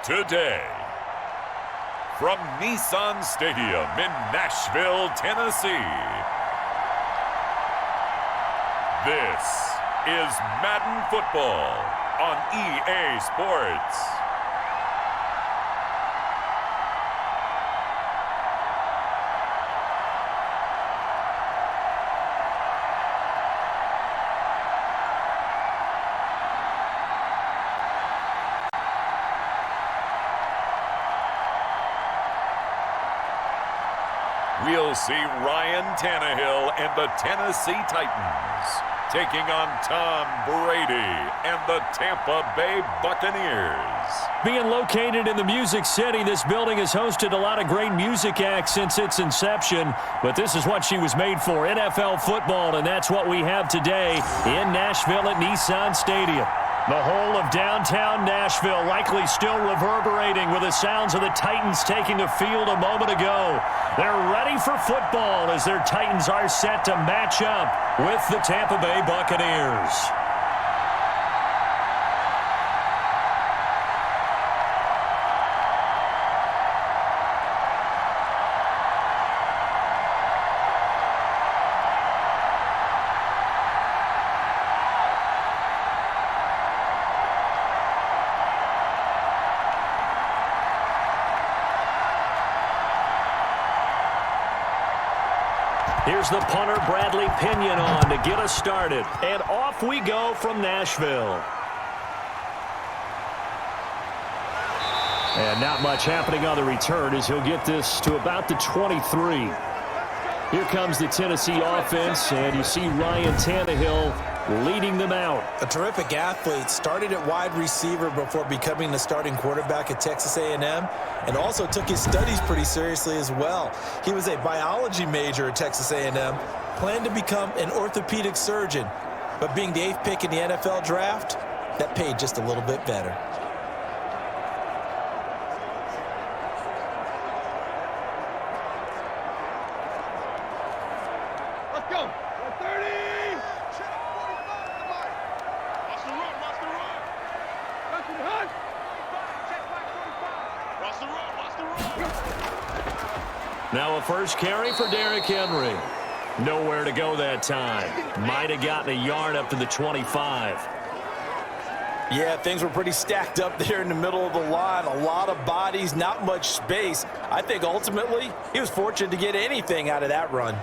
Today, from Nissan Stadium in Nashville, Tennessee, this is Madden Football on EA Sports. We'll see Ryan Tannehill and the Tennessee Titans taking on Tom Brady and the Tampa Bay Buccaneers. Being located in the Music City, this building has hosted a lot of great music acts since its inception, but this is what she was made for, NFL football, and that's what we have today in Nashville at Nissan Stadium. The whole of downtown Nashville likely still reverberating with the sounds of the Titans taking the field a moment ago. They're ready for football as their Titans are set to match up with the Tampa Bay Buccaneers. Here's the punter, Bradley Pinion, on to get us started. And off we go from Nashville. And not much happening on the return as he'll get this to about the 23. Here comes the Tennessee offense, and you see Ryan Tannehill leading them out. A terrific athlete, started at wide receiver before becoming the starting quarterback at Texas A&M, and also took his studies pretty seriously as well. He was a biology major at Texas A&M, planned to become an orthopedic surgeon, but being the 8th pick in the NFL draft, that paid just a little bit better. Now a first carry for Derrick Henry. Nowhere to go that time. Might have gotten a yard up to the 25. Yeah, things were pretty stacked up there in the middle of the line. A lot of bodies, not much space. I think ultimately he was fortunate to get anything out of that run.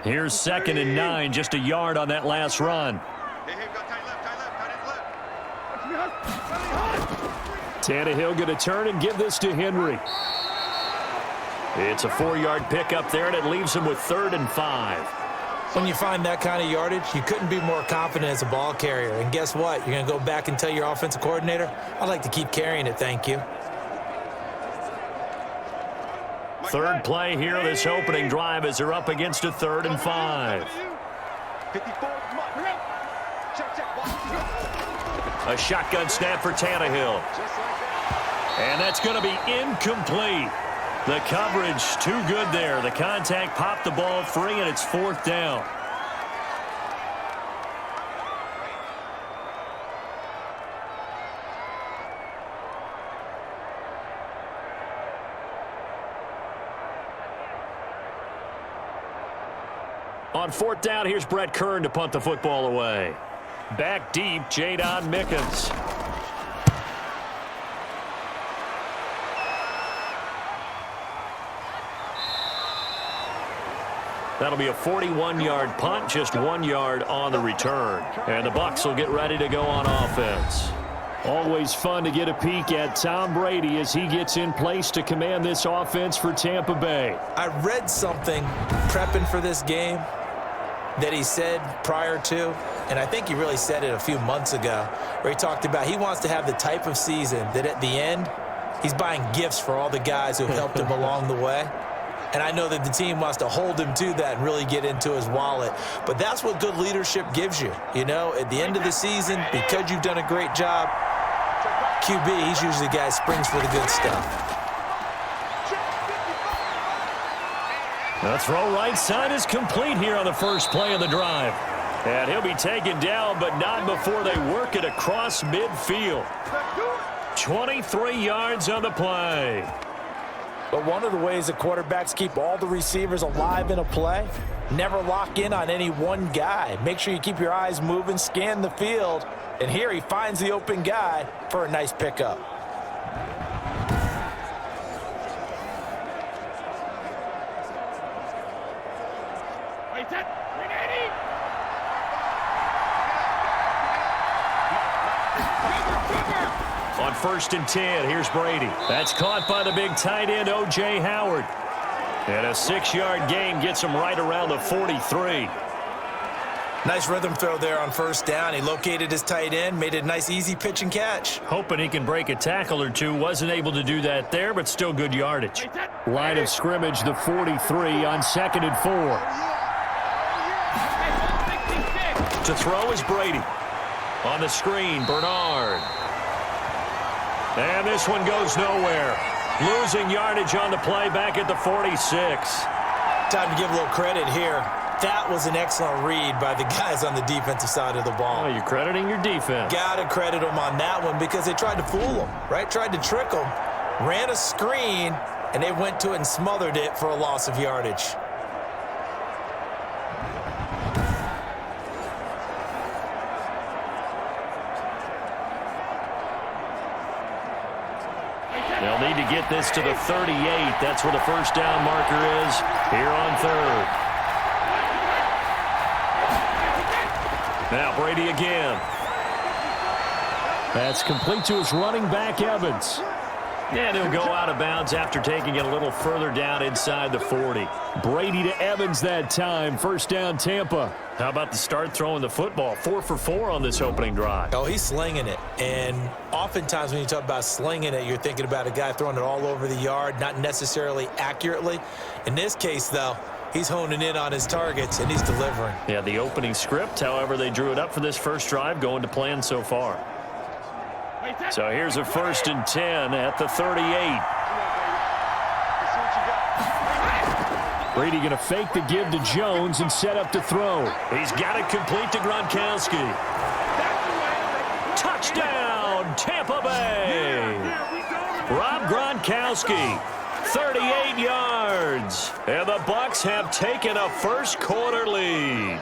Here's 2nd and 9, just a yard on that last run. Tannehill going to turn and give this to Henry. It's a 4-yard pickup there, and it leaves him with 3rd and 5. When you find that kind of yardage, you couldn't be more confident as a ball carrier. And guess what? You're going to go back and tell your offensive coordinator, I'd like to keep carrying it, thank you. Third play here, this opening drive, as they're up against a 3rd and 5. A shotgun snap for Tannehill. And that's going to be incomplete. The coverage too good there. The contact popped the ball free, and it's 4th down. On 4th down, here's Brett Kern to punt the football away. Back deep, Jadon Mickens. That'll be a 41-yard punt, just 1 yard on the return. And the Bucs will get ready to go on offense. Always fun to get a peek at Tom Brady as he gets in place to command this offense for Tampa Bay. I read something prepping for this game that he said prior to, and I think he really said it a few months ago, where he talked about he wants to have the type of season that at the end, he's buying gifts for all the guys who helped him along the way. And I know that the team wants to hold him to that and really get into his wallet. But that's what good leadership gives you. You know, at the end of the season, because you've done a great job, QB, he's usually the guy that springs for the good stuff. The throw right side is complete here on the first play of the drive. And he'll be taken down, but not before they work it across midfield. 23 yards on the play. But one of the ways that quarterbacks keep all the receivers alive in a play, never lock in on any one guy. Make sure you keep your eyes moving, scan the field, and here he finds the open guy for a nice pickup. On 1st and 10, here's Brady. That's caught by the big tight end, O.J. Howard. And a 6-yard gain gets him right around the 43. Nice rhythm throw there on 1st down. He located his tight end, made it a nice easy pitch and catch. Hoping he can break a tackle or two. Wasn't able to do that there, but still good yardage. Line of scrimmage, the 43 on 2nd and 4. To throw is Brady. On the screen, Bernard. And this one goes nowhere. Losing yardage on the play back at the 46. Time to give a little credit here. That was an excellent read by the guys on the defensive side of the ball. Oh, you're crediting your defense. Got to credit them on that one because they tried to fool them, right? Tried to trick them, ran a screen, and they went to it and smothered it for a loss of yardage. They'll need to get this to the 38. That's where the 1st down marker is here on 3rd. Now Brady again. That's complete to his running back, Evans. And he'll go out of bounds after taking it a little further down inside the 40. Brady to Evans that time. 1st down, Tampa. How about the start throwing the football? 4 for 4 on this opening drive. Oh, he's slinging it. And oftentimes when you talk about slinging it, you're thinking about a guy throwing it all over the yard, not necessarily accurately. In this case, though, he's honing in on his targets, and he's delivering. Yeah, the opening script, however, they drew it up for this first drive, going to plan so far. So here's a 1st and 10 at the 38. Brady going to fake the give to Jones and set up to throw. He's got it complete to Gronkowski. Touchdown, Tampa Bay. Rob Gronkowski, 38 yards. And the Bucs have taken a first-quarter lead.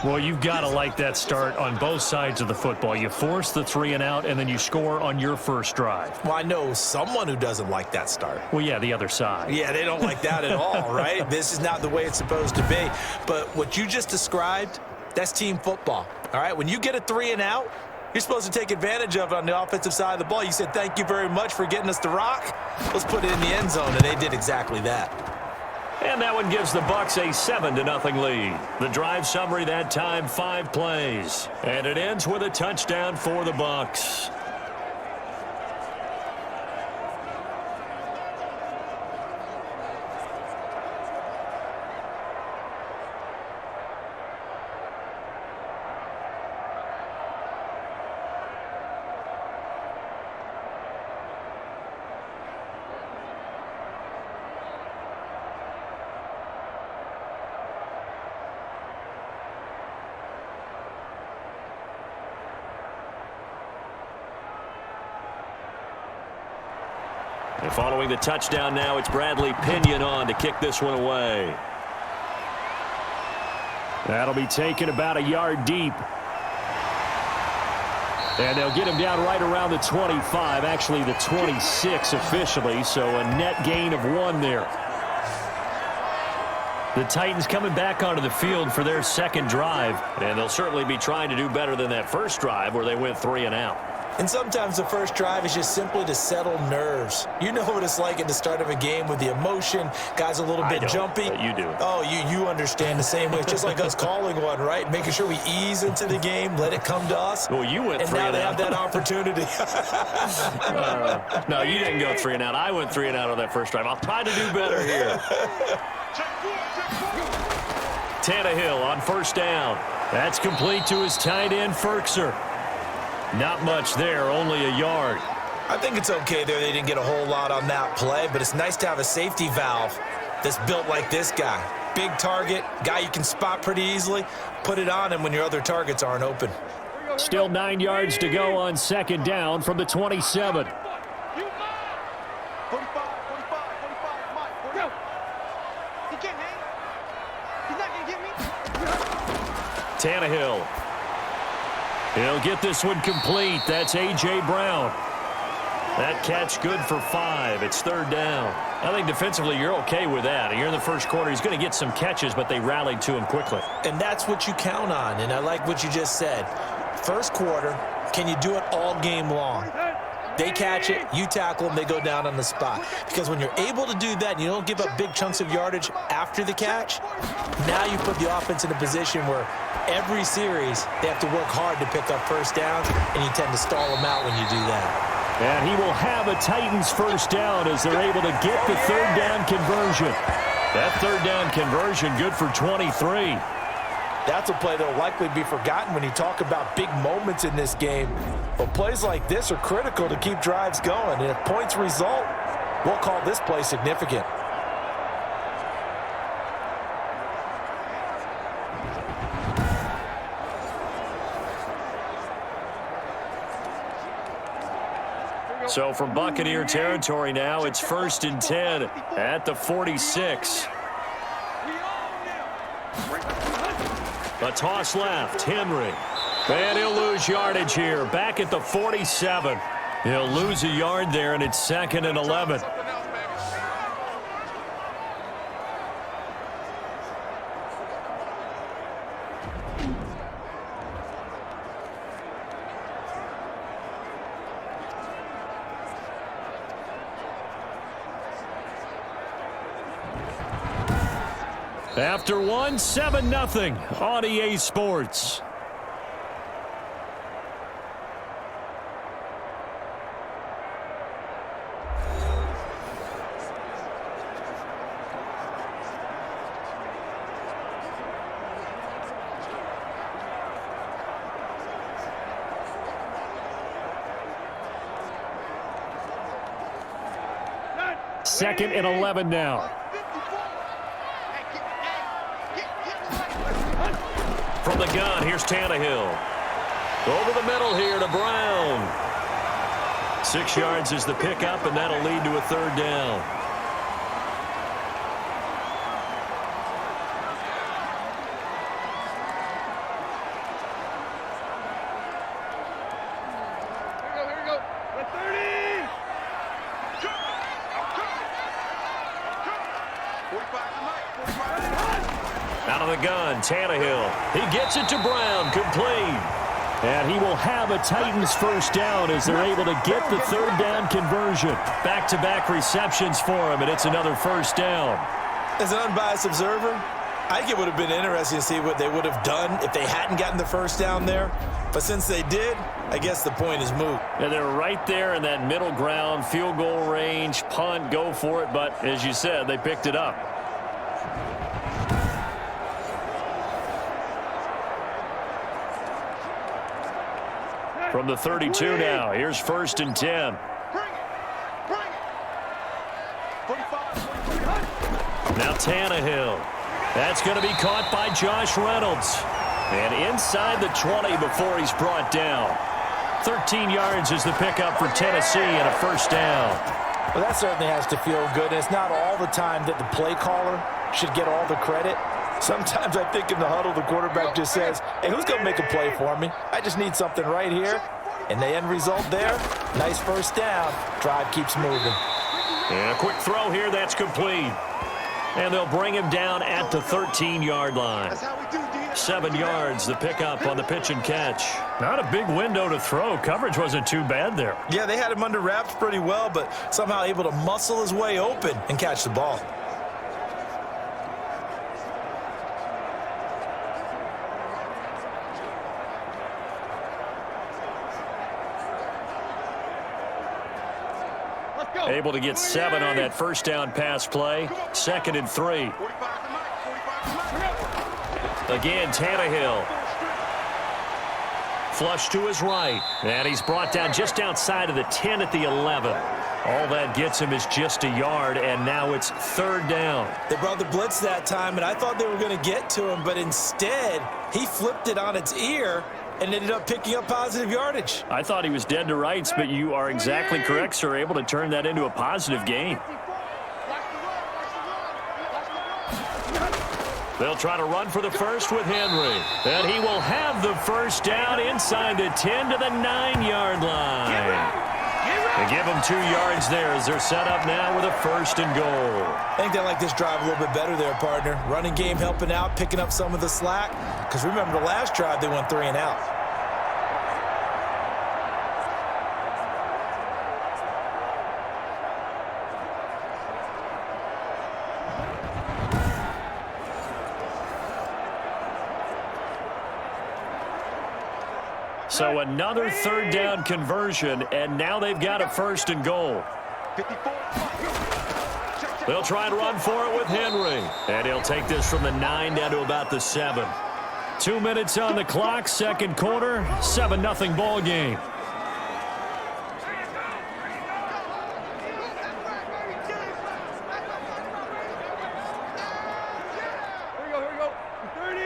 Well, you've got to like that start on both sides of the football. You force the 3-and-out, and then you score on your first drive. Well, I know someone who doesn't like that start. Well, yeah, the other side. Yeah, they don't like that at all, right? This is not the way it's supposed to be. But what you just described, that's team football, all right? When you get a 3-and-out, you're supposed to take advantage of it on the offensive side of the ball. You said, thank you very much for getting us the rock. Let's put it in the end zone, and they did exactly that. And that one gives the Bucs a 7-0 lead. The drive summary that time, 5 plays. And it ends with a touchdown for the Bucs. And following the touchdown now, it's Bradley Pinion on to kick this one away. That'll be taken about a yard deep. And they'll get him down right around the 25, actually the 26 officially, so a net gain of 1 there. The Titans coming back onto the field for their second drive, and they'll certainly be trying to do better than that first drive where they went 3-and-out. And sometimes the first drive is just simply to settle nerves. You know what it's like at the start of a game with the emotion. Guys a little bit jumpy. You do. Oh, you understand the same way. It's just like us calling one, right? Making sure we ease into the game, let it come to us. Well, you went 3-and-out. And now they have that opportunity. No, you didn't go 3-and-out. I went 3-and-out on that first drive. I'll try to do better here. Tannehill on 1st down. That's complete to his tight end, Ferkser. Not much there, only a yard. I think it's okay there. They didn't get a whole lot on that play, but it's nice to have a safety valve that's built like this guy. big target, guy you can spot pretty easily. Put it on him when your other targets aren't open. Still 9 yards to go on second down from the 27. Tannehill. He'll get this one complete. That's A.J. Brown. That catch good for 5. It's third down. I think defensively you're okay with that. You're in the first quarter. He's going to get some catches, but they rallied to him quickly. And that's what you count on, and I like what you just said. First quarter, can you do it all game long? They catch it, you tackle them, they go down on the spot. Because when you're able to do that and you don't give up big chunks of yardage after the catch, now you put the offense in a position where every series they have to work hard to pick up first downs, and you tend to stall them out when you do that. And he will have a Titans first down as they're able to get the third down conversion. That third down conversion good for 23. That's a play that will likely be forgotten when you talk about big moments in this game. But plays like this are critical to keep drives going. And if points result, we'll call this play significant. So from Buccaneer territory now, it's 1st and 10 at the 46. A toss left, Henry. And he'll lose yardage here, back at the 47. He'll lose a yard there, and it's 2nd and 11. After one, 7-0 on EA Sports. Second and 11 now. From the gun, here's Tannehill. Over the middle here to Brown. 6 yards is the pickup, and that'll lead to a third down. Here we go. The 30. 45. Out of the gun, Tannehill. He gets it to Brown, complete. And he will have a Titans first down as they're able to get the third down conversion. Back-to-back receptions for him, and it's another first down. As an unbiased observer, I think it would have been interesting to see what they would have done if they hadn't gotten the first down there. But since they did, I guess the point is moot. Yeah, they're right there in that middle ground, field goal range, punt, go for it. But as you said, they picked it up. From the 32 now, here's 1st and 10. Now Tannehill. That's going to be caught by Josh Reynolds. And inside the 20 before he's brought down. 13 yards is the pickup for Tennessee and a first down. Well, that certainly has to feel good. And it's not all the time that the play caller should get all the credit. Sometimes I think in the huddle, the quarterback just says, hey, who's going to make a play for me? I just need something right here. And the end result there, nice first down. Drive keeps moving. And a quick throw here, that's complete. And they'll bring him down at the 13-yard line. 7 yards, the pickup on the pitch and catch. Not a big window to throw. Coverage wasn't too bad there. Yeah, they had him under wraps pretty well, but somehow able to muscle his way open and catch the ball. Able to get 7 on that first down pass play. 2nd and 3. Again, Tannehill. Flush to his right. And he's brought down just outside of the 10 at the 11. All that gets him is just a yard, and now it's third down. They brought the blitz that time, and I thought they were going to get to him, but instead he flipped it on its ear and ended up picking up positive yardage. I thought he was dead to rights, but you are exactly correct, sir, able to turn that into a positive gain. They'll try to run for the first with Henry. And he will have the first down inside the 10 to the 9-yard line. They give them 2 yards there as they're set up now with a first and goal. I think they like this drive a little bit better there, partner. Running game helping out, picking up some of the slack. Because remember, the last drive they went 3 and out. So another third down conversion, and now they've got a first and goal. They'll try and run for it with Henry. And he'll take this from the 9 down to about the 7. 2 minutes on the clock, second quarter, 7-0 ball game.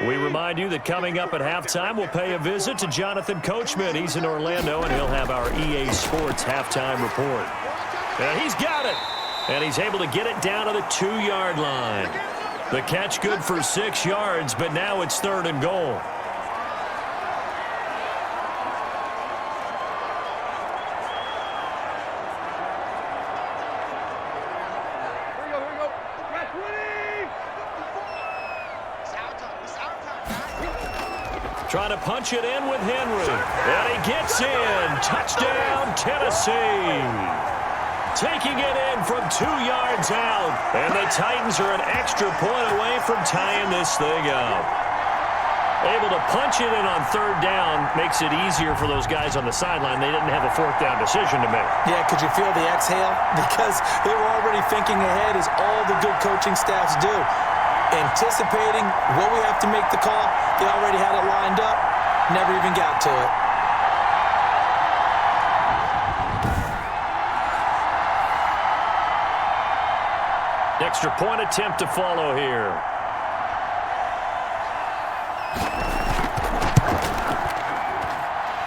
We remind you that coming up at halftime, we'll pay a visit to Jonathan Coachman. He's in Orlando, and he'll have our EA Sports halftime report. And he's got it. And he's able to get it down to the 2-yard line. The catch good for 6 yards, but now it's third and goal. Trying to punch it in with Henry. And he gets in. Touchdown, Tennessee. Taking it in from 2 yards out. And the Titans are an extra point away from tying this thing up. Able to punch it in on third down makes it easier for those guys on the sideline. They didn't have a fourth down decision to make. Yeah, could you feel the exhale? Because they were already thinking ahead, as all the good coaching staffs do. Anticipating what we have to make the call. They already had it lined up. Never even got to it. Extra point attempt to follow here.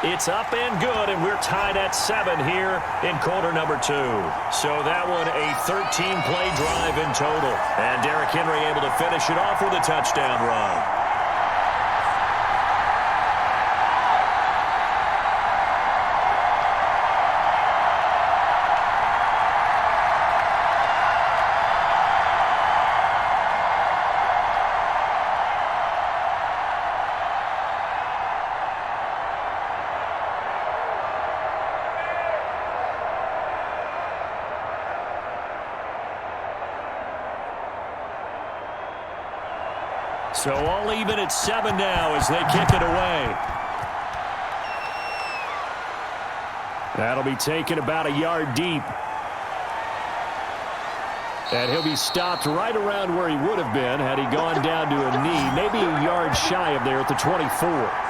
It's up and good, and we're tied at 7 here in quarter number 2. So that one a 13-play drive in total. And Derrick Henry able to finish it off with a touchdown run. So all even at 7 now as they kick it away. That'll be taken about a yard deep. And he'll be stopped right around where he would have been had he gone down to a knee, maybe a yard shy of there at the 24.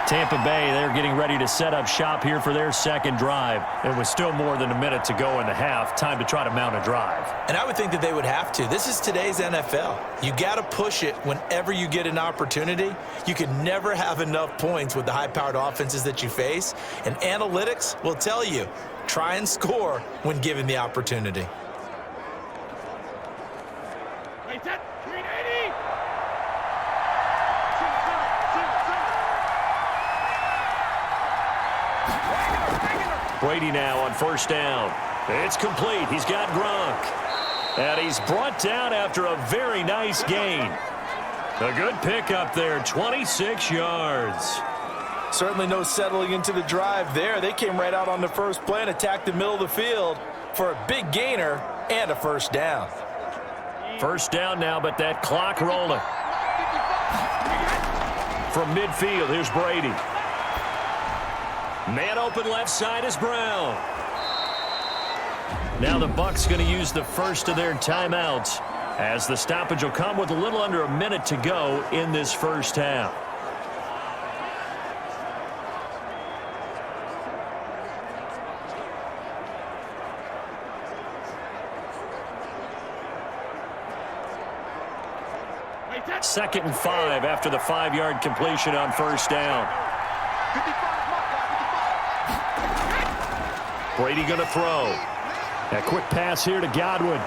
Tampa Bay, they're getting ready to set up shop here for their second drive. And with still more than a minute to go in the half, time to try to mount a drive. And I would think that they would have to. This is today's NFL. You got to push it whenever you get an opportunity. You can never have enough points with the high-powered offenses that you face. And analytics will tell you, try and score when given the opportunity. Brady now on first down. It's complete. He's got Gronk. And he's brought down after a very nice gain. A good pickup there, 26 yards. Certainly no settling into the drive there. They came right out on the first play and attacked the middle of the field for a big gainer and a first down. First down now, but that clock rolling. From midfield, here's Brady. Man open left side is Brown. Now the Bucs going to use the first of their timeouts as the stoppage will come with a little under a minute to go in this first half. 2nd and 5 after the 5-yard completion on first down. Brady going to throw. A quick pass here to Godwin.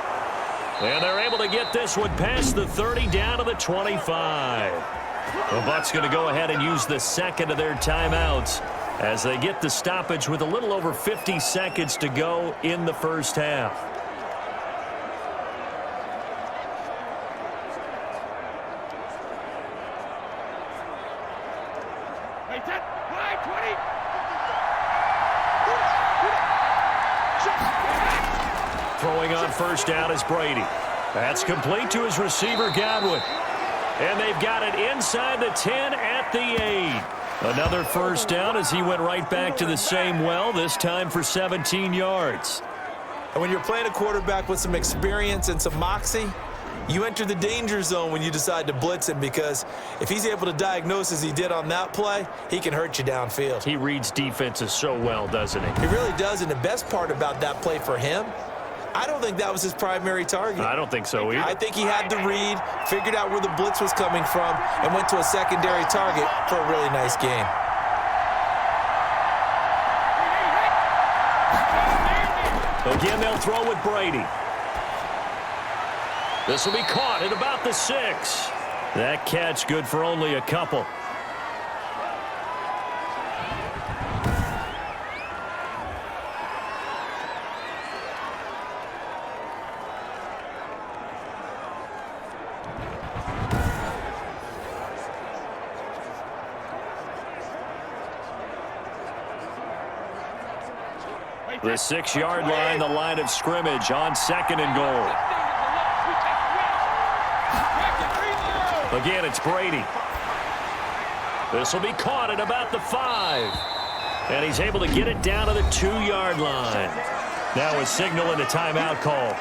And they're able to get this one past the 30 down to the 25. The Bucs going to go ahead and use the second of their timeouts as they get the stoppage with a little over 50 seconds to go in the first half. Throwing on first down is Brady. That's complete to his receiver, Godwin. And they've got it inside the 10 at the 8. Another first down as he went right back to the same well, this time for 17 yards. And when you're playing a quarterback with some experience and some moxie, you enter the danger zone when you decide to blitz him, because if he's able to diagnose as he did on that play, he can hurt you downfield. He reads defenses so well, doesn't he? He really does, and the best part about that play for him, I don't think that was his primary target. I don't think so either. I think he had the read, figured out where the blitz was coming from, and went to a secondary target for a really nice game. Again, they'll throw with Brady. This will be caught at about the 6. That catch good for only a couple. The 6-yard line, the line of scrimmage on 2nd and goal. Again, it's Brady. This will be caught at about the 5. And he's able to get it down to the 2-yard line. Now a signal and a timeout call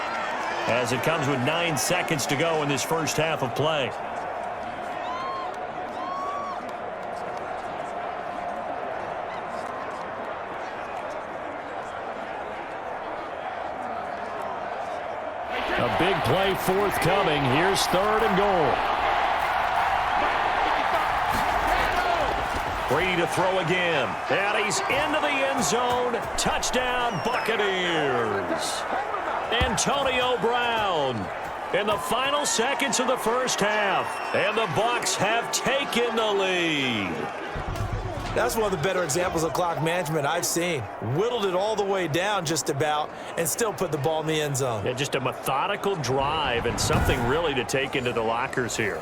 as it comes with 9 seconds to go in this first half of play. A big play forthcoming. Here's 3rd and goal. Brady to throw again. And he's into the end zone. Touchdown, Buccaneers. Antonio Brown in the final seconds of the first half. And the Bucs have taken the lead. That's one of the better examples of clock management I've seen. Whittled it all the way down just about and still put the ball in the end zone. Yeah, just a methodical drive and something really to take into the lockers here.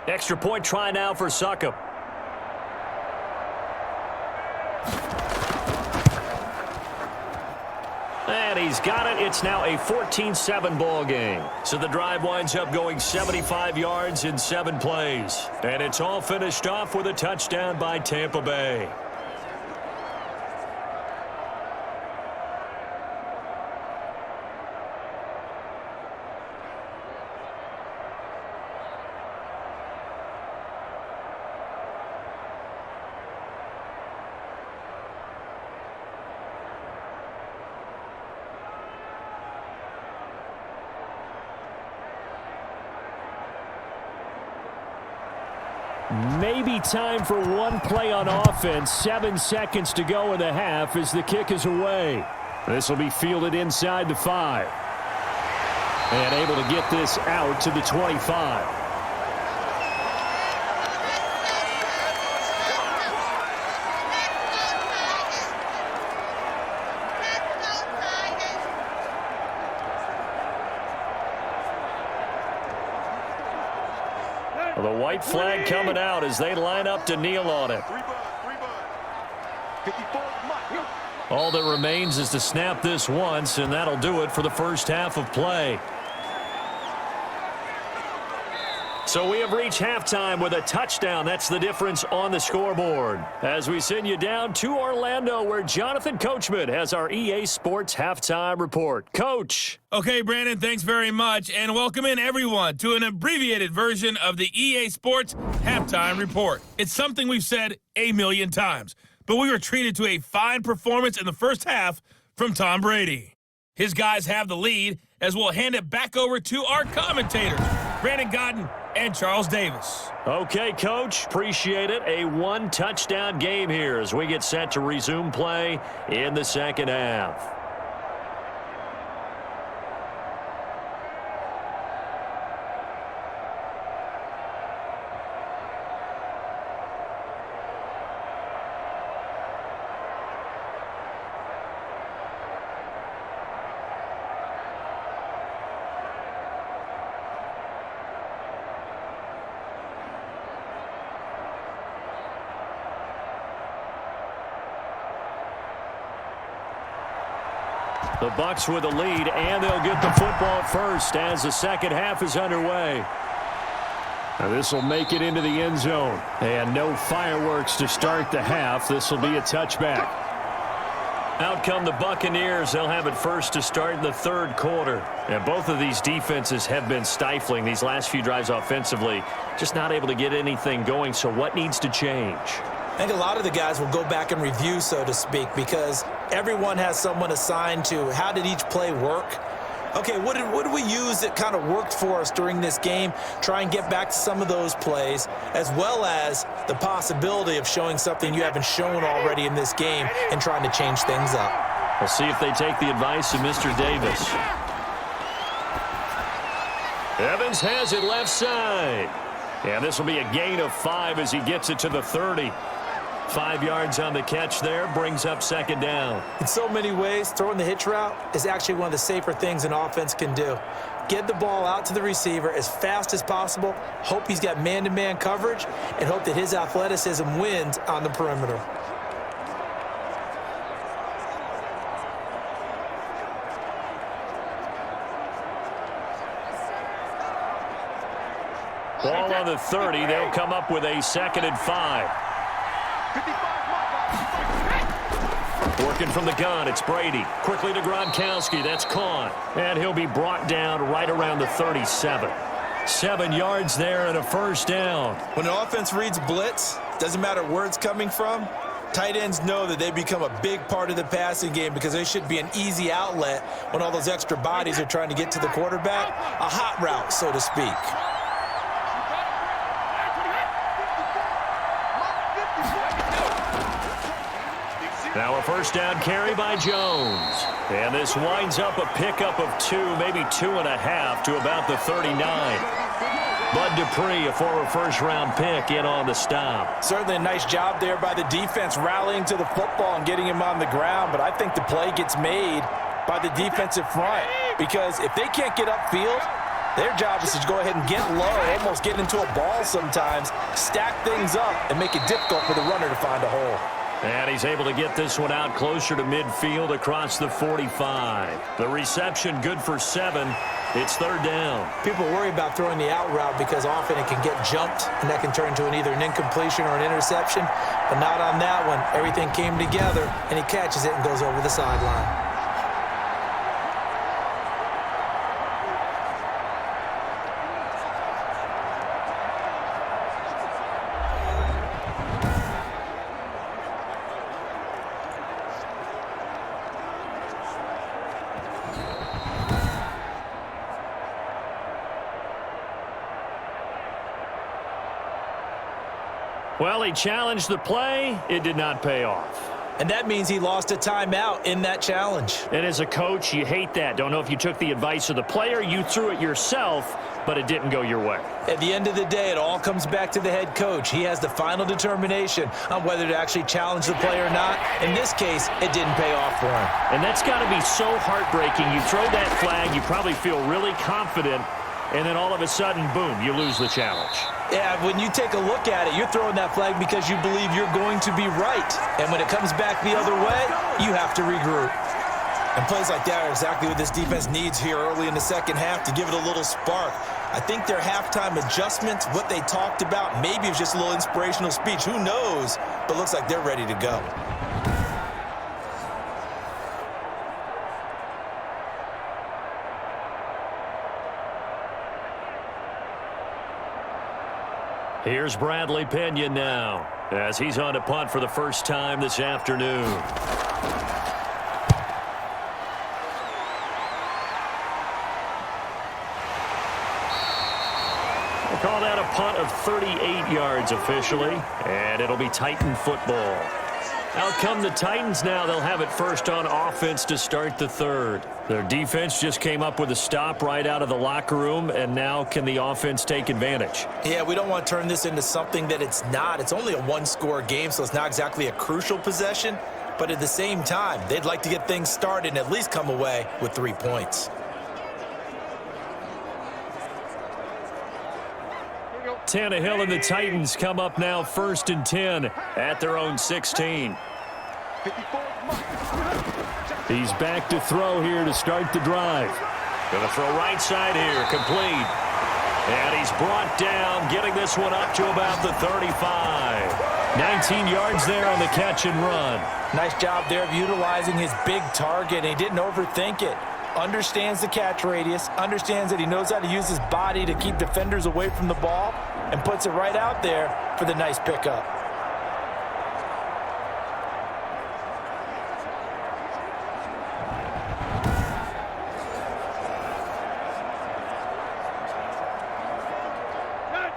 Extra point try now for Succop. And he's got it. It's now a 14-7 ball game. So the drive winds up going 75 yards in 7 plays. And it's all finished off with a touchdown by Tampa Bay. Maybe time for one play on offense. 7 seconds to go in the half as the kick is away. This will be fielded inside the 5. And able to get this out to the 25. The white flag coming out as they line up to kneel on it. All that remains is to snap this once, and that'll do it for the first half of play. So we have reached halftime with a touchdown. That's the difference on the scoreboard. As we send you down to Orlando, where Jonathan Coachman has our EA Sports Halftime Report. Coach. Okay, Brandon, thanks very much, and welcome in everyone to an abbreviated version of the EA Sports Halftime Report. It's something we've said a million times, but we were treated to a fine performance in the first half from Tom Brady. His guys have the lead, as we'll hand it back over to our commentators, Brandon Godden and Charles Davis. Okay, Coach, appreciate it. A one-touchdown game here as we get set to resume play in the second half. The Bucs with a lead, and they'll get the football first as the second half is underway. Now this will make it into the end zone. And no fireworks to start the half. This will be a touchback. Out come the Buccaneers. They'll have it first to start in the third quarter. And both of these defenses have been stifling these last few drives offensively. Just not able to get anything going. So what needs to change? I think a lot of the guys will go back and review, so to speak, because everyone has someone assigned to how did each play work. Okay, what did we use that kind of worked for us during this game? Try and get back to some of those plays, as well as the possibility of showing something you haven't shown already in this game and trying to change things up. We'll see if they take the advice of Mr. Davis. Evans has it left side. And this will be a gain of 5 as he gets it to the 30. 5 yards on the catch there, brings up second down. In so many ways, throwing the hitch route is actually one of the safer things an offense can do. Get the ball out to the receiver as fast as possible, hope he's got man-to-man coverage, and hope that his athleticism wins on the perimeter. Ball on the 30. They'll come up with a 2nd and 5. Working from the gun, it's Brady. Quickly to Gronkowski. That's caught. And he'll be brought down right around the 37. 7 yards there and a first down. When an offense reads blitz, doesn't matter where it's coming from, tight ends know that they become a big part of the passing game because they should be an easy outlet when all those extra bodies are trying to get to the quarterback. A hot route, so to speak. Now a first down carry by Jones. And this winds up a pickup of 2, maybe 2.5 to about the 39. Bud Dupree, a former first-round pick, in on the stop. Certainly a nice job there by the defense rallying to the football and getting him on the ground, but I think the play gets made by the defensive front because if they can't get upfield, their job is to go ahead and get low, almost get into a ball sometimes, stack things up, and make it difficult for the runner to find a hole. And he's able to get this one out closer to midfield across the 45. The reception good for 7. It's third down. People worry about throwing the out route because often it can get jumped, and that can turn into either an incompletion or an interception. But not on that one. Everything came together, and he catches it and goes over the sideline. Well, he challenged the play. It did not pay off. And that means he lost a timeout in that challenge. And as a coach, you hate that. Don't know if you took the advice of the player. You threw it yourself, but it didn't go your way. At the end of the day, it all comes back to the head coach. He has the final determination on whether to actually challenge the play or not. In this case, it didn't pay off for him. And that's got to be so heartbreaking. You throw that flag, you probably feel really confident, and then all of a sudden, boom, you lose the challenge. Yeah, when you take a look at it, you're throwing that flag because you believe you're going to be right. And when it comes back the other way, you have to regroup. And plays like that are exactly what this defense needs here early in the second half to give it a little spark. I think their halftime adjustments, what they talked about, maybe it was just a little inspirational speech. Who knows? But looks like they're ready to go. Here's Bradley Pinion now as he's on to punt for the first time this afternoon. Call that a punt of 38 yards officially, and it'll be Titan football. Out come the Titans now. They'll have it first on offense to start the third. Their defense just came up with a stop right out of the locker room, and now can the offense take advantage? Yeah, we don't want to turn this into something that it's not. It's only a one-score game, so it's not exactly a crucial possession. But at the same time, they'd like to get things started and at least come away with 3 points. Tannehill and the Titans come up now 1st and 10 at their own 16. He's back to throw here to start the drive. Going to throw right side here, complete. And he's brought down, getting this one up to about the 35. 19 yards there on the catch and run. Nice job there of utilizing his big target. He didn't overthink it. Understands the catch radius, understands that he knows how to use his body to keep defenders away from the ball, and puts it right out there for the nice pickup.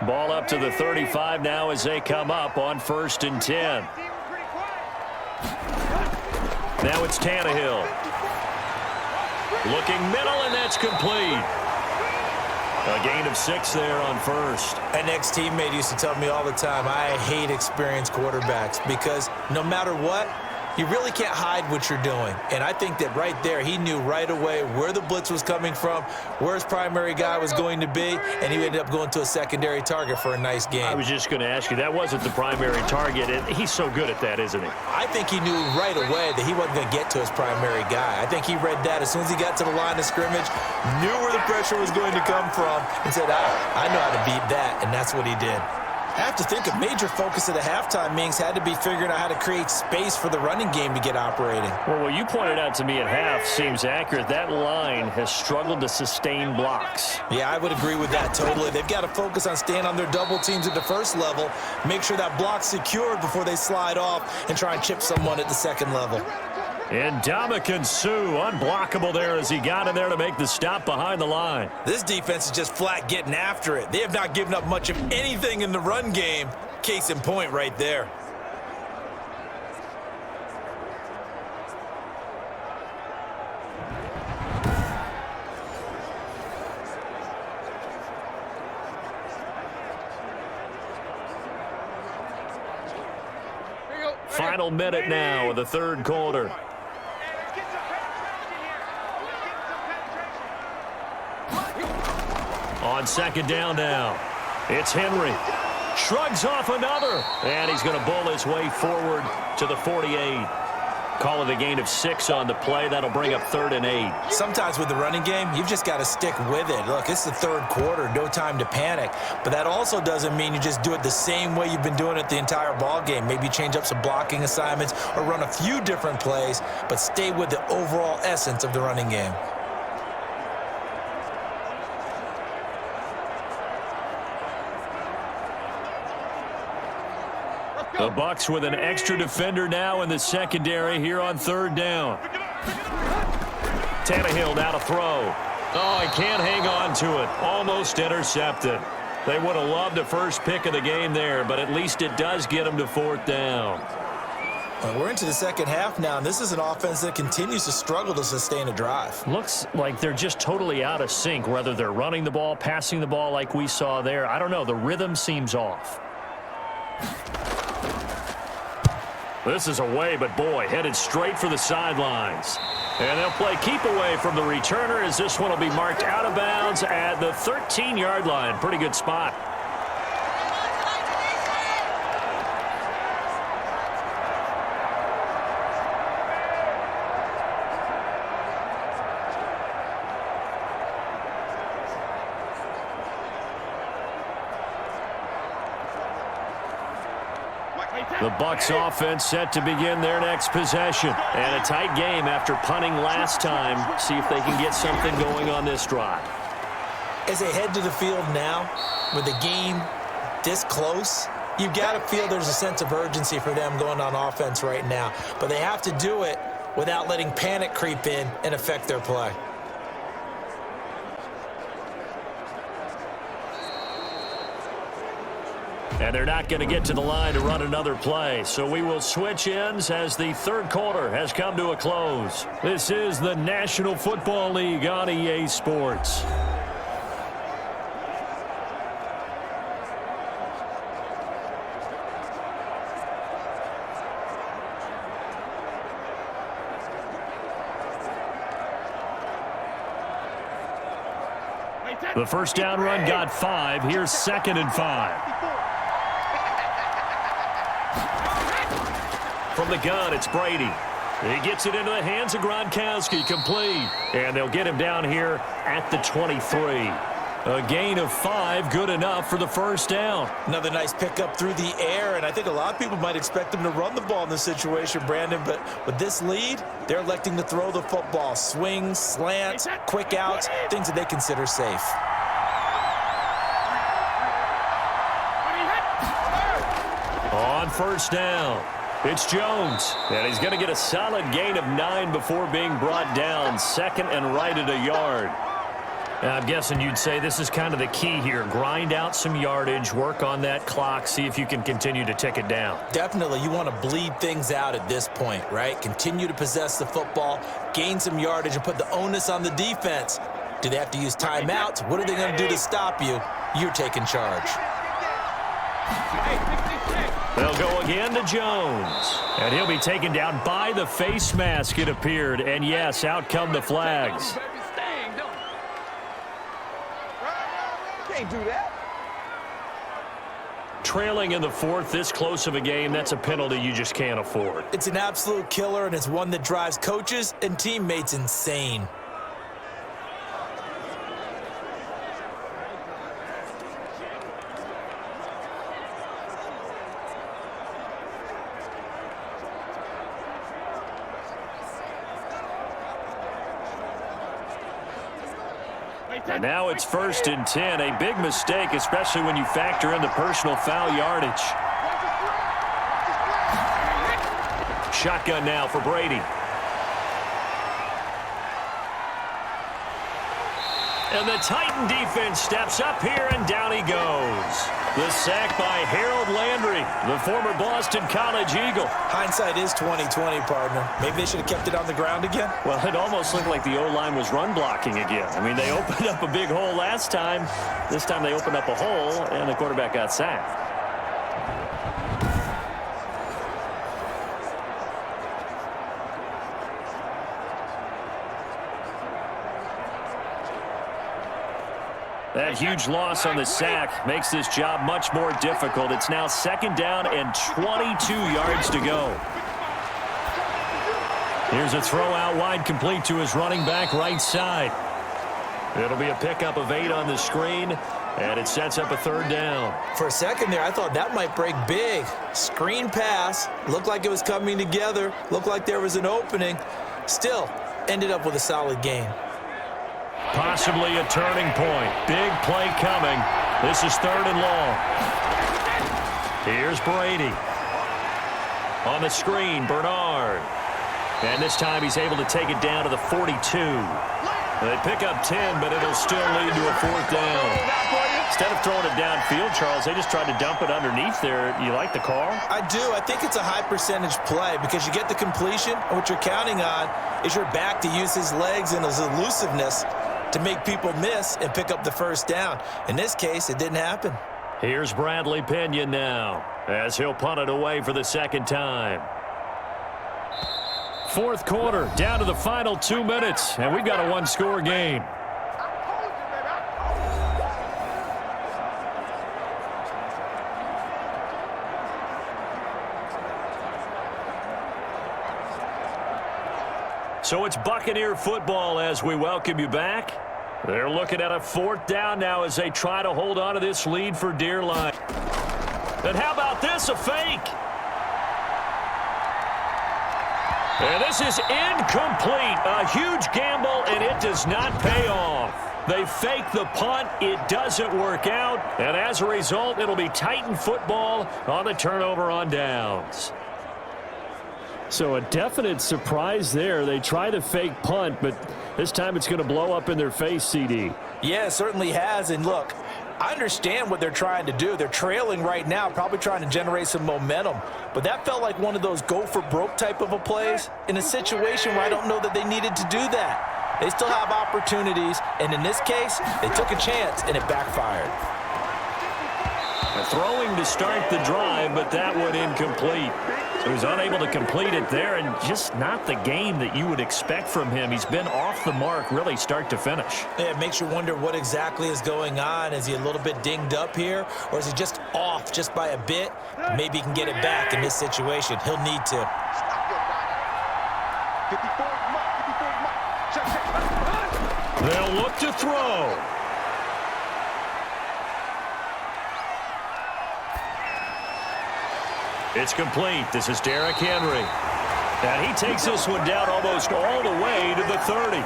Ball up to the 35 now as they come up on 1st and 10. Now it's Tannehill. Looking middle, and that's complete. A gain of 6 there on first. An ex-teammate used to tell me all the time, I hate experienced quarterbacks because no matter what, you really can't hide what you're doing. And I think that right there, he knew right away where the blitz was coming from, where his primary guy was going to be, and he ended up going to a secondary target for a nice game. I was just going to ask you, that wasn't the primary target, and he's so good at that, isn't he? I think he knew right away that he wasn't going to get to his primary guy. I think he read that as soon as he got to the line of scrimmage, knew where the pressure was going to come from, and said, I know how to beat that, and that's what he did. I have to think a major focus of the halftime meetings had to be figuring out how to create space for the running game to get operating. Well, what you pointed out to me at half seems accurate. That line has struggled to sustain blocks. Yeah, I would agree with that totally. They've got to focus on staying on their double teams at the first level, make sure that block's secured before they slide off and try and chip someone at the second level. And Ndamukong Suh, unblockable there as he got in there to make the stop behind the line. This defense is just flat getting after it. They have not given up much of anything in the run game. Case in point right there. Final minute now of the third quarter. On second down now, it's Henry. Shrugs off another, and he's going to bull his way forward to the 48. Call it a gain of 6 on the play. That'll bring up 3rd and 8. Sometimes with the running game, you've just got to stick with it. Look, it's the third quarter, no time to panic. But that also doesn't mean you just do it the same way you've been doing it the entire ball game. Maybe change up some blocking assignments or run a few different plays, but stay with the overall essence of the running game. The Bucs with an extra defender now in the secondary here on 3rd down. Tannehill now to throw. Oh, he can't hang on to it. Almost intercepted. They would have loved the first pick of the game there, but at least it does get them to 4th down. Well, we're into the second half now, and this is an offense that continues to struggle to sustain a drive. Looks like they're just totally out of sync, whether they're running the ball, passing the ball like we saw there. I don't know. The rhythm seems off. This is away, but boy, headed straight for the sidelines. And they'll play keep away from the returner as this one will be marked out of bounds at the 13-yard line. Pretty good spot. The Bucs offense set to begin their next possession. And a tight game after punting last time. See if they can get something going on this drive. As they head to the field now, with the game this close, you've got to feel there's a sense of urgency for them going on offense right now. But they have to do it without letting panic creep in and affect their play. And they're not going to get to the line to run another play. So we will switch ends as the third quarter has come to a close. This is the National Football League on EA Sports. The first down run got 5. Here's 2nd and 5. From the gun, it's Brady. He gets it into the hands of Gronkowski, complete. And they'll get him down here at the 23. A gain of 5, good enough for the first down. Another nice pickup through the air, and I think a lot of people might expect them to run the ball in this situation, Brandon, but with this lead, they're electing to throw the football. Swings, slants, quick outs, things that they consider safe. On first down, it's Jones, and he's going to get a solid gain of 9 before being brought down. 2nd and right at a yard. I'm guessing you'd say this is kind of the key here. Grind out some yardage, work on that clock, see if you can continue to tick it down. Definitely, you want to bleed things out at this point, right? Continue to possess the football, gain some yardage, and put the onus on the defense. Do they have to use timeouts? What are they going to do to stop you? You're taking charge. They'll go again to Jones. And he'll be taken down by the face mask, it appeared. And yes, out come the flags. Can't do that. Trailing in the 4th, this close of a game, that's a penalty you just can't afford. It's an absolute killer, and it's one that drives coaches and teammates insane. And now it's 1st and 10. A big mistake, especially when you factor in the personal foul yardage. Shotgun now for Brady. And the Titan defense steps up here, and down he goes. The sack by Harold Landry, the former Boston College Eagle. Hindsight is 20/20, partner. Maybe they should have kept it on the ground again. Well, it almost looked like the O-line was run blocking again. I mean, they opened up a big hole last time. This time they opened up a hole, and the quarterback got sacked. That huge loss on the sack makes this job much more difficult. It's now 2nd down and 22 yards to go. Here's a throw out wide, complete to his running back right side. It'll be a pickup of 8 on the screen, and it sets up a 3rd down. For a second there, I thought that might break big. Screen pass, looked like it was coming together, looked like there was an opening. Still, ended up with a solid gain. Possibly a turning point. Big play coming. This is 3rd and long. Here's Brady. On the screen, Bernard. And this time he's able to take it down to the 42. They pick up 10, but it'll still lead to a 4th down. Instead of throwing it downfield, Charles, they just tried to dump it underneath there. You like the call? I do. I think it's a high percentage play because you get the completion, and what you're counting on is your back to use his legs and his elusiveness to make people miss and pick up the 1st down. In this case, it didn't happen. Here's Bradley Pinion now as he'll punt it away for the 2nd time. 4th quarter, down to the final 2 minutes, and we've got a 1-score game. So it's Buccaneer football as we welcome you back. They're looking at a 4th down now as they try to hold on to this lead for dear life. And how about this, a fake? And this is incomplete. A huge gamble, and it does not pay off. They fake the punt. It doesn't work out. And as a result, it'll be Titan football on the turnover on downs. So a definite surprise there. They try the fake punt, but this time it's going to blow up in their face, CD. Yeah, it certainly has. And look, I understand what they're trying to do. They're trailing right now, probably trying to generate some momentum. But that felt like one of those go-for-broke type of a plays in a situation where I don't know that they needed to do that. They still have opportunities, and in this case, they took a chance, and it backfired. Throwing to start the drive, but that one incomplete. So he's unable to complete it there, and just not the game that you would expect from him. He's been off the mark really start to finish. Yeah, it makes you wonder what exactly is going on. Is he a little bit dinged up here, or is he just off just by a bit? Maybe he can get it back in this situation. He'll need to. They'll look to throw. It's complete. This is Derrick Henry. And he takes this one down almost all the way to the 30.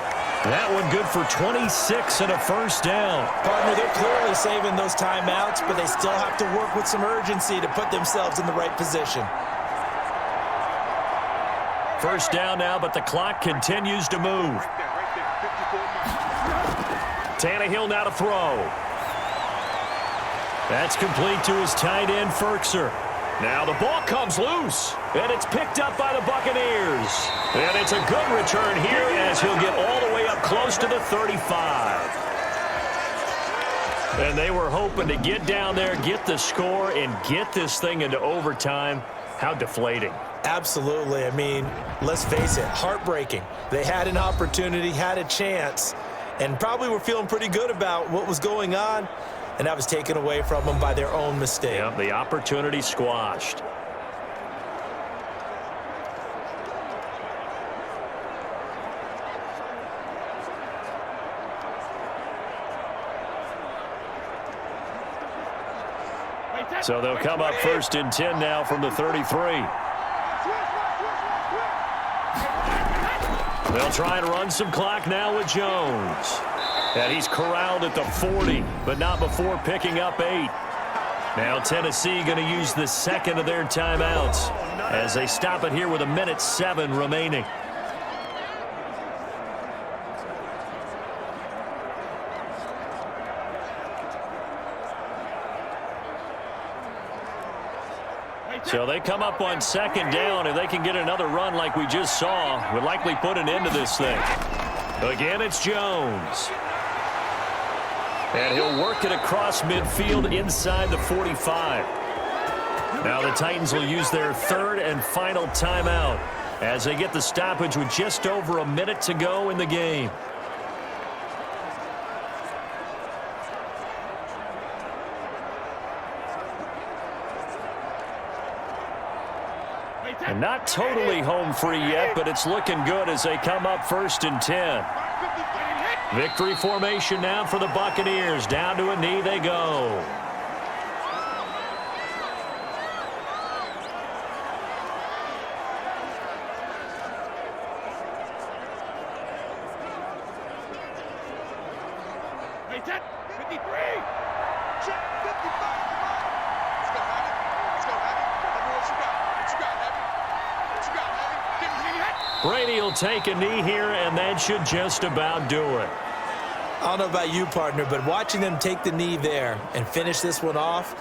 That one good for 26 and a first down. Partner, they're clearly saving those timeouts, but they still have to work with some urgency to put themselves in the right position. First down now, but the clock continues to move. Tannehill now to throw. That's complete to his tight end, Ferkser. Now the ball comes loose, and it's picked up by the Buccaneers. And it's a good return here as he'll get all the way up close to the 35. And they were hoping to get down there, get the score, and get this thing into overtime. How deflating. Absolutely. I mean, let's face it, heartbreaking. They had an opportunity, had a chance, and probably were feeling pretty good about what was going on. And that was taken away from them by their own mistake. Yep, the opportunity squashed. So they'll come up first and 10 now from the 33. They'll try and run some clock now with Jones. And he's corralled at the 40, but not before picking up 8. Now Tennessee going to use the second of their timeouts as they stop it here with 1:07 remaining. So they come up on second down. If they can get another run like we just saw, would likely put an end to this thing. Again, it's Jones. And he'll work it across midfield inside the 45. Now the Titans will use their third and final timeout as they get the stoppage with just over a minute to go in the game. And not totally home free yet, but it's looking good as they come up first and 10. Victory formation now for the Buccaneers. Down to a knee they go. Brady will take a knee here, and that should just about do it. I don't know about you, partner, but watching them take the knee there and finish this one off,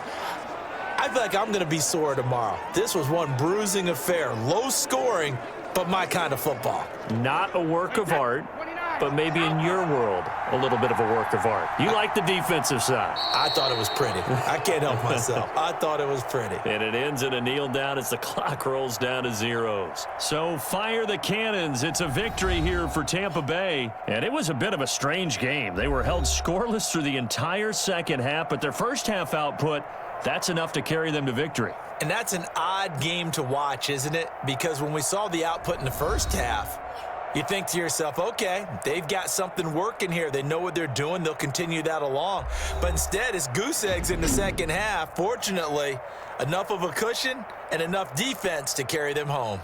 I feel like I'm going to be sore tomorrow. This was one bruising affair. Low scoring, but my kind of football. Not a work of art, but maybe in your world, a little bit of a work of art. You like the defensive side. I thought it was pretty. I can't help myself. I thought it was pretty. And it ends in a kneel down as the clock rolls down to zeros. So fire the cannons. It's a victory here for Tampa Bay. And it was a bit of a strange game. They were held scoreless through the entire second half, but their first half output, that's enough to carry them to victory. And that's an odd game to watch, isn't it? Because when we saw the output in the first half, you think to yourself, okay, they've got something working here. They know what they're doing. They'll continue that along. But instead, it's goose eggs in the second half. Fortunately, enough of a cushion and enough defense to carry them home.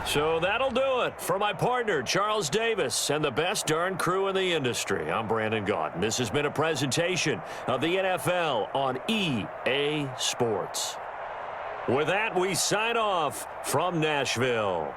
So that'll do it for my partner, Charles Davis, and the best darn crew in the industry. I'm Brandon Gaudin. This has been a presentation of the NFL on EA Sports. With that, we sign off from Nashville.